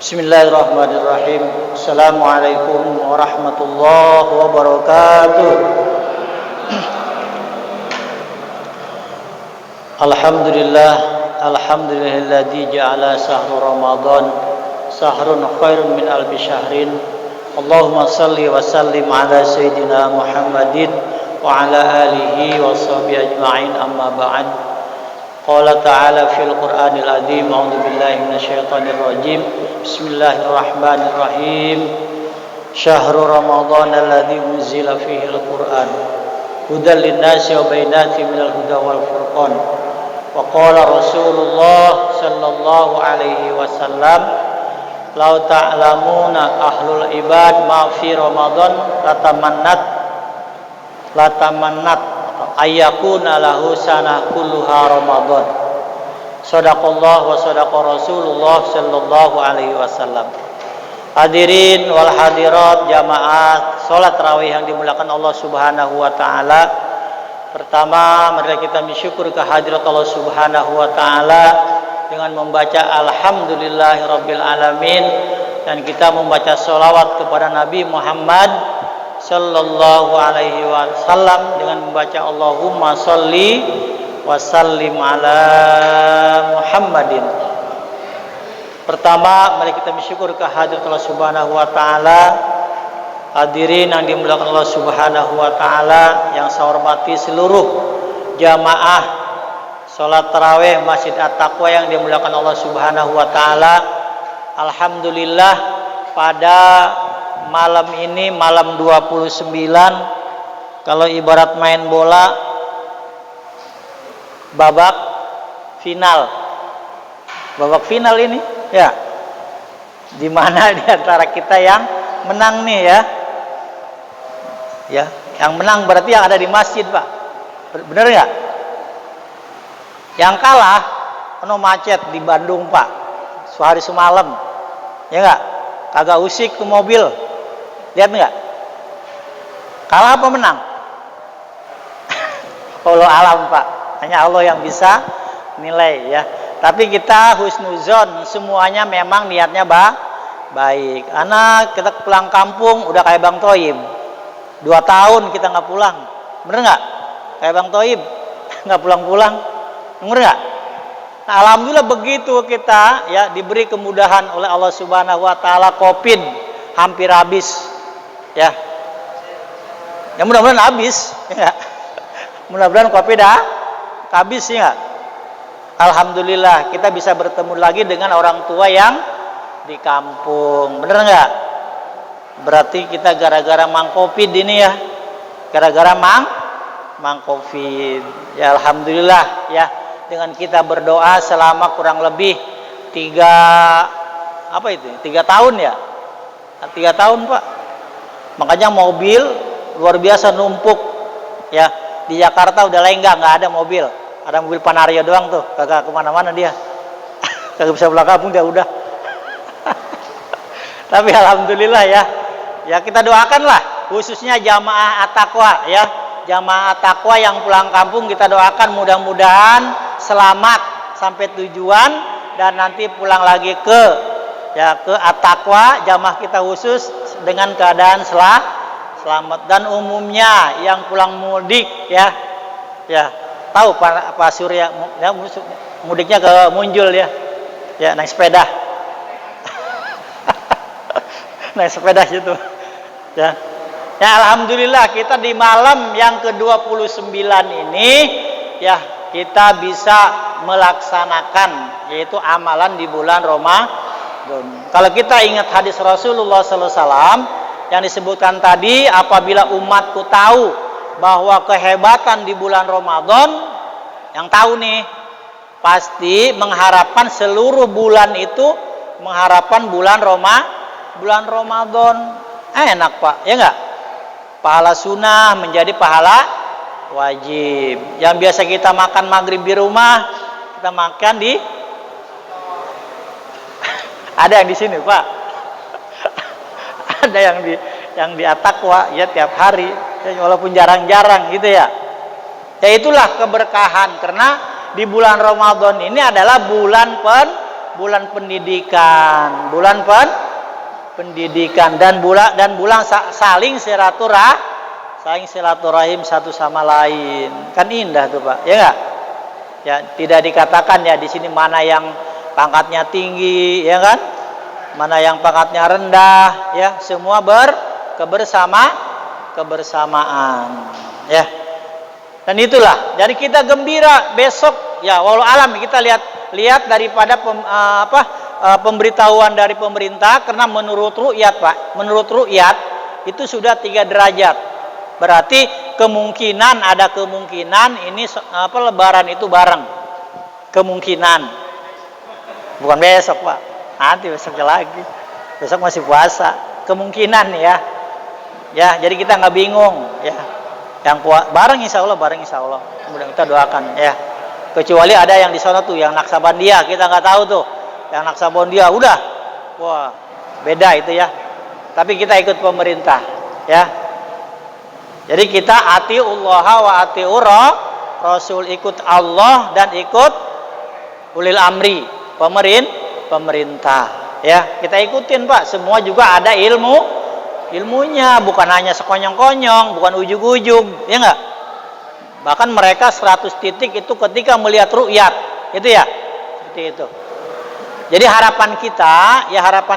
Bismillahirrahmanirrahim. Assalamualaikum warahmatullahi wabarakatuh. Alhamdulillahilladzi ja'ala sahra Ramadan sahrun khairun min alfi syahrin. Allahumma salli wa sallim ala sayyidina Muhammadin wa ala alihi wa sahbihi ajma'in, amma ba'd. Qala ta'ala fil Qur'anil azim, a'udzu billahi minasyaitonir rajim. Bismillahirrahmanirrahim. Syahrul Ramadan alladzi unzila fihi al-Qur'an hudan lin-nasi wa bayyinatin minal huda wal furqan. Wa qala Rasulullah sallallahu alaihi wasallam, "Lau ta'lamuna ahlul ibad ma fi Ramadan latamannat ayyakuna lahu sanah kulluha Ramadan." Shadaqallah wa shadaqa Rasulullah sallallahu alaihi wasallam. Hadirin wal hadirat jamaah salat tarawih yang dimuliakan Allah Subhanahu wa taala. Pertama, mari kita bersyukur kehadirat Allah Subhanahu wa taala dengan membaca alhamdulillahirabbil alamin, dan kita membaca sholawat kepada Nabi Muhammad sallallahu alaihi wasallam dengan membaca Allahumma sholli wa sallim ala Muhammadin. Pertama, mari kita bersyukur kehadirat Allah Subhanahu wa taala. Hadirin yang dimuliakan Allah Subhanahu wa taala, yang saya hormati seluruh jamaah salat tarawih Masjid At-Taqwa yang dimuliakan Allah Subhanahu wa taala. Alhamdulillah, pada malam ini, malam 29, kalau ibarat main bola, babak final ini ya, dimana di antara kita yang menang nih ya, yang menang berarti yang ada di masjid, Pak, bener nggak? Yang kalah penuh macet di Bandung, Pak, sehari semalam, ya nggak? Kagak usik ke mobil, lihat nggak? Kalah apa menang? Allah alam, Pak, hanya Allah yang bisa nilai ya. Tapi kita husnuzon, semuanya memang niatnya baik. Anak kita pulang kampung udah kayak Bang Toib, 2 tahun kita nggak pulang, bener nggak? Kayak Bang Toib nggak pulang-pulang, bener nggak? Nah, alhamdulillah begitu kita ya diberi kemudahan oleh Allah Subhanahu wa taala. Covid hampir habis ya. Ya mudah-mudahan habis ya. Mudah-mudahan Covid dah habis ya. Alhamdulillah kita bisa bertemu lagi dengan orang tua yang di kampung. Bener nggak? Berarti kita gara-gara mang Covid ini ya. Gara-gara mang Covid. Ya alhamdulillah ya. Dengan kita berdoa selama kurang lebih 3 tahun ya. 3 tahun, Pak. Makanya mobil luar biasa numpuk ya. Di Jakarta udah lenggang, nggak ada mobil. Ada mobil Panario doang tuh, kagak kemana-mana dia. Kagak bisa pulang kampung dia udah. Tapi alhamdulillah ya. Ya kita doakanlah, khususnya jamaah At-Taqwa ya. Jamaah At-Taqwa yang pulang kampung kita doakan mudah-mudahan selamat sampai tujuan dan nanti pulang lagi ke At-Taqwa, jamaah kita khusus dengan keadaan selamat. Dan umumnya yang pulang mudik ya tahu Pak Surya ya, mudiknya ke Munjul ya naik sepeda. Naik sepeda situ ya alhamdulillah kita di malam yang ke-29 ini ya kita bisa melaksanakan yaitu amalan di bulan Ramadan. Kalau kita ingat hadis Rasulullah sallallahu alaihi wasallam yang disebutkan tadi, apabila umatku tahu bahwa kehebatan di bulan Ramadan, yang tahu nih pasti mengharapkan seluruh bulan itu mengharapkan bulan Ramadan. Enak, Pak, ya enggak? Pahala sunnah menjadi pahala wajib. Yang biasa kita makan maghrib di rumah, kita makan di ada yang di sini, Pak. Ada yang di At-Taqwa ya tiap hari, walaupun jarang-jarang gitu ya. Ya itulah keberkahan, karena di bulan Ramadan ini adalah bulan Bulan pendidikan, pendidikan dan bulan saling silaturahim satu sama lain. Kan indah tuh Pak, ya enggak? Ya, tidak dikatakan ya di sini mana yang pangkatnya tinggi, ya kan? Mana yang pangkatnya rendah, ya, semua kebersamaan, ya. Dan itulah, jadi kita gembira besok, ya, walau alam kita lihat daripada pemberitahuan dari pemerintah, karena menurut ru'yat Pak, menurut ru'yat itu sudah 3 derajat. Berarti ada kemungkinan ini Lebaran itu bareng. Kemungkinan. Bukan besok Pak. Nanti besoknya lagi. Besok masih puasa. Kemungkinan ya. Ya, jadi kita nggak bingung ya. Yang bareng insya Allah. Kemudian kita doakan ya. Kecuali ada yang di sana tuh yang Naksabandia, kita nggak tahu tuh. Yang Naksabandia udah. Wah, beda itu ya. Tapi kita ikut pemerintah ya. Jadi kita atiullah wa atiur Rasul, ikut Allah dan ikut ulil amri, pemerintah. Ya, kita ikutin Pak. Semua juga ada ilmunya, bukan hanya sekonyong-konyong, bukan ujug-ujug, ya enggak? Bahkan mereka 100 titik itu ketika melihat ru'yat, itu ya. Seperti itu. Jadi harapan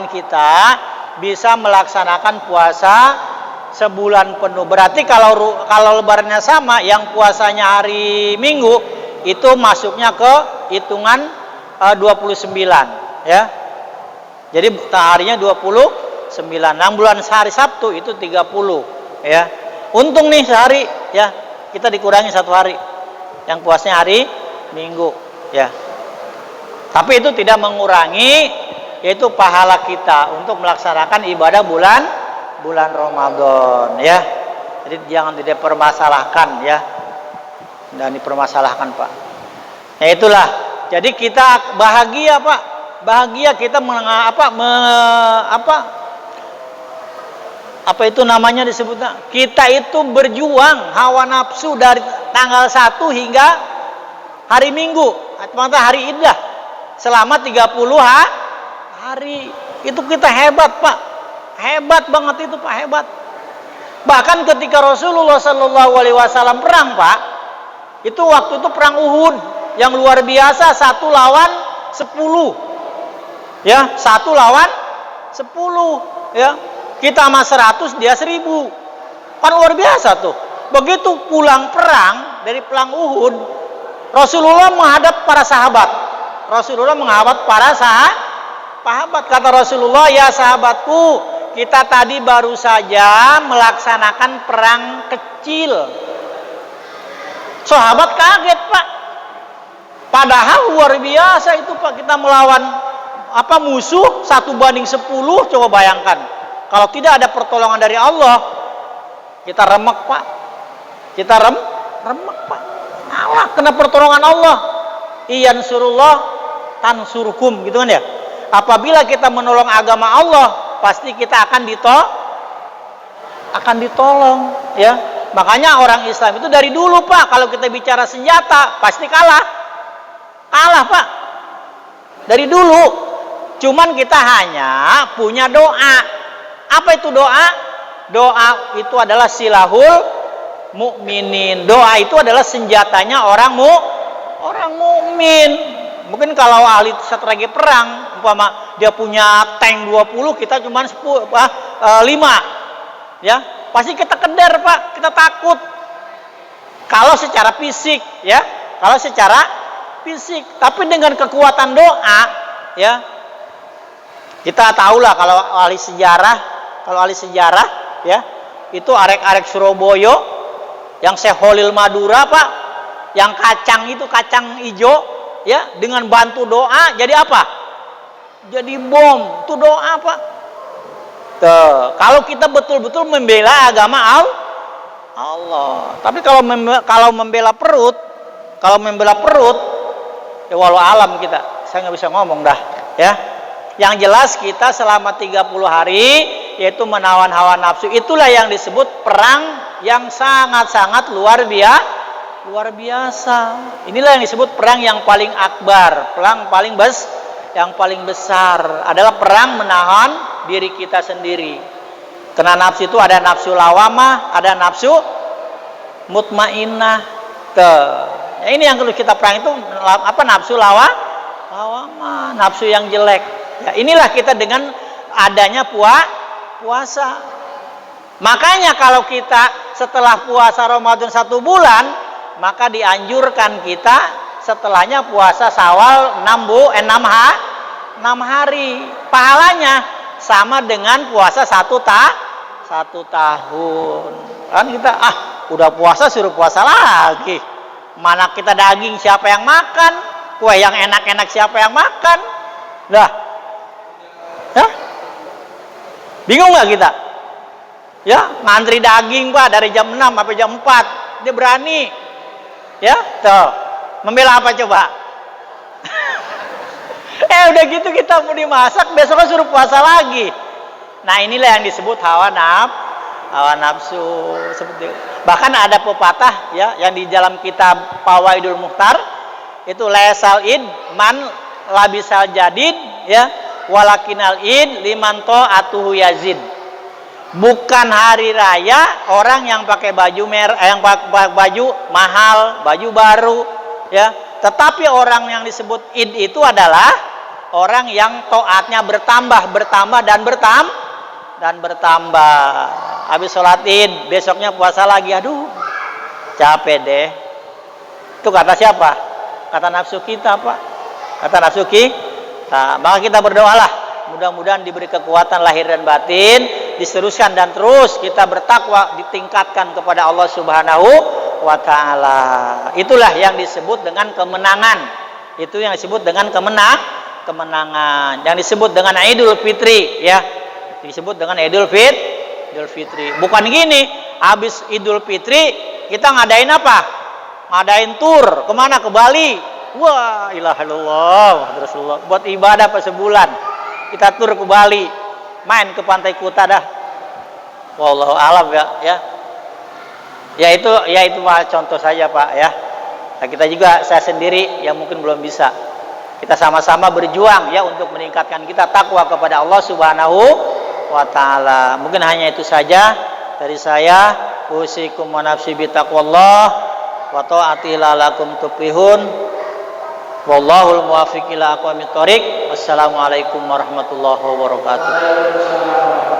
kita bisa melaksanakan puasa sebulan penuh. Berarti kalau lebarannya sama, yang puasanya hari Minggu itu masuknya ke hitungan 29 ya. Jadi harinya 29. 6 bulan sehari Sabtu itu 30 ya. Untung nih sehari ya, kita dikurangi 1 hari. Yang puasanya hari Minggu ya. Tapi itu tidak mengurangi yaitu pahala kita untuk melaksanakan ibadah bulan Ramadan ya. Jadi jangan dipermasalahkan ya. Dan dipermasalahkan Pak. Ya itulah. Jadi kita bahagia Pak. Bahagia kita apa itu namanya disebutnya? Kita itu berjuang hawa nafsu dari tanggal 1 hingga hari Minggu atau hari Iddah selama 30 hari. Itu kita hebat Pak. Hebat banget itu Pak, hebat. Bahkan ketika Rasulullah SAW perang Pak, itu waktu itu perang Uhud yang luar biasa, 1 lawan 10 ya, 1 lawan 10 ya. Kita sama 100, dia 1000, kan luar biasa tuh. Begitu pulang perang dari perang Uhud, Rasulullah menghadap para sahabat. Kata Rasulullah, ya sahabatku, kita tadi baru saja melaksanakan perang kecil. Sahabat kaget Pak. Padahal luar biasa itu Pak, kita melawan musuh 1/10. Coba bayangkan, kalau tidak ada pertolongan dari Allah, kita remek Pak. Remek Pak. Allah kena pertolongan Allah. Iyansurullah tansurkum, gitu kan ya. Apabila kita menolong agama Allah, pasti kita akan ditolong ya. Makanya orang Islam itu dari dulu Pak, kalau kita bicara senjata pasti kalah Pak, dari dulu. Cuman kita hanya punya doa. Apa itu doa? Doa itu adalah silahul mukminin. Doa itu adalah senjatanya orang mukmin. Mungkin kalau ahli strategi perang, umpama dia punya tank 20, kita cuma 5 ya, pasti kita keder Pak, kita takut. Kalau secara fisik ya, tapi dengan kekuatan doa ya, kita tahulah kalau ahli sejarah ya, itu arek-arek Surabaya yang Seholil Madura Pak, yang kacang hijau ya, dengan bantu doa jadi apa? Jadi bom. Itu doa Pak. Tuh, kalau kita betul-betul membela agama Allah. Tapi kalau membela perut, ya walau alam saya nggak bisa ngomong dah ya. Yang jelas kita selama 30 hari yaitu menawan hawa nafsu. Itulah yang disebut perang yang sangat-sangat luar biasa. Inilah yang disebut perang yang paling akbar, perang paling yang paling besar adalah perang menahan diri kita sendiri. Karena nafsu itu ada nafsu lawamah, ada nafsu mutmainnah. Ya, ini yang perlu kita perang itu apa? Nafsu lawamah, nafsu yang jelek. Ya, inilah kita dengan adanya puasa. Makanya kalau kita setelah puasa Ramadan 1 bulan, maka dianjurkan kita setelahnya puasa Syawal 6 hari. Pahalanya sama dengan puasa 1 tahun. Kan kita udah puasa suruh puasa lagi. Mana kita daging siapa yang makan? Kue yang enak-enak siapa yang makan? Dah. Hah? Bingung nggak kita? Ya, ngantri daging Pak dari jam 6 sampai jam 4. Dia berani. Ya, tuh. Membela apa coba? Udah gitu kita mau dimasak, besoknya suruh puasa lagi. Nah, inilah yang disebut hawa nafsu seperti itu. Bahkan ada pepatah ya yang di dalam kitab Fawaidul Mukhtar itu laisal id man labisal jadid ya walakinal id liman ta'atuhu yazid. Bukan hari raya orang yang pakai baju yang pakai baju mahal, baju baru ya, tetapi orang yang disebut id itu adalah orang yang taatnya bertambah dan bertambah. Habis sholat id besoknya puasa lagi, aduh capek deh. Itu kata siapa? Kata nafsu kita Pak, kata nafsu kita. Maka kita berdoalah mudah-mudahan diberi kekuatan lahir dan batin, diteruskan dan terus kita bertakwa, ditingkatkan kepada Allah Subhanahu wa taala. Itulah yang disebut dengan kemenangan. Itu yang disebut dengan kemenangan. Yang disebut dengan Idul Fitri ya. Disebut dengan Idul Fitri. Bukan gini, habis Idul Fitri kita ngadain apa? Ngadain tur kemana? Ke Bali. Wah, ilaha illallah, Rasulullah. Buat ibadah pas sebulan. Kita tur ke Bali, main ke Pantai Kuta dah. Wallahu alam ya. Ya itu mah contoh saja Pak ya. Nah, kita juga saya sendiri yang mungkin belum bisa. Kita sama-sama berjuang ya untuk meningkatkan kita takwa kepada Allah Subhanahu wa taala. Mungkin hanya itu saja dari saya. Usikum wa nafsi bi taqwallah wa ta'ati lalakum tuflihun. Wallahul muwaffiq ila aqwamit thoriq. Wassalamualaikum warahmatullahi wabarakatuh.